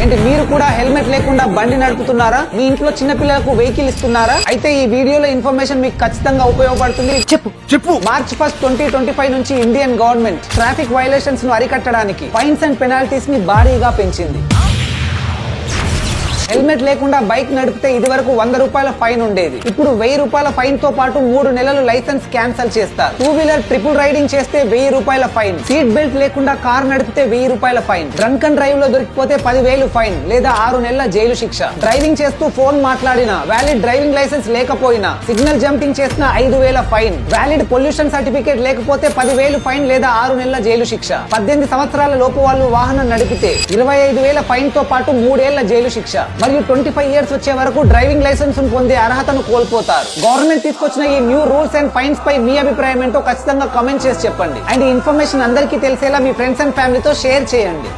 ఏంటి మీరు కూడా హెల్మెట్ లేకుండా బండి నడుపుతున్నారా? మీ ఇంట్లో చిన్న పిల్లలకు వెహికల్ ఇస్తున్నారా? అయితే ఈ వీడియోలో ఇన్ఫర్మేషన్ మీకు ఖచ్చితంగా ఉపయోగపడుతుంది. చెప్పు. మార్చ్ 1, 2025 నుంచి ఇండియన్ గవర్నమెంట్ ట్రాఫిక్ వైలేషన్స్ ను అరికట్టడానికి ఫైన్స్ అండ్ పెనాల్టీస్ ని భారీగా పెంచింది. హెల్మెట్ లేకుండా బైక్ నడిపితే ఇది వరకు 100 రూపాయల ఫైన్ ఉండేది. ఇప్పుడు 1000 రూపాయల ఫైన్ తో పాటు 3 నెలలు లైసెన్స్ క్యాన్సల్ చేస్తారు. 2 వీలర్ ట్రిపుల్ రైడింగ్ చేస్తే 1000 రూపాయల ఫైన్, సీట్ బెల్ట్ లేకుండా కార్ నడిపితే 1000 రూపాయల ఫైన్, డ్రంక్ అండ్ డ్రైవ్ లో దొరికిపోతే 10,000 ఫైన్ లేదా 6 నెలల జైలు శిక్ష. డ్రైవింగ్ చేస్తూ ఫోన్ మాట్లాడినా, వ్యాలిడ్ డ్రైవింగ్ లైసెన్స్ లేకపోయినా, సిగ్నల్ జంపింగ్ చేసిన 5,000 ఫైన్, వ్యాలిడ్ పొల్యూషన్ సర్టిఫికేట్ లేకపోతే 10,000 ఫైన్ లేదా 6 నెలల జైలు శిక్ష. 18 సంవత్సరాల లోపు వాళ్ళు వాహనం నడిపితే 25,000 ఫైన్ తో పాటు 3 ఏళ్ల జైలు శిక్ష మరియు 25 ఇయర్స్ వచ్చే వరకు డ్రైవింగ్ లైసెన్స్ పొందే అర్హతను కోల్పోతారు. గవర్నమెంట్ తీసుకొచ్చిన ఈ న్యూ రూల్స్ అండ్ ఫైన్స్ పై మీ అభిప్రాయం ఏంటో ఖచ్చితంగా కామెంట్ చేసి చెప్పండి. అండ్ ఈ ఇన్ఫర్మేషన్ అందరికీ తెలిసేలా మీ ఫ్రెండ్స్ అండ్ ఫ్యామిలీతో షేర్ చేయండి.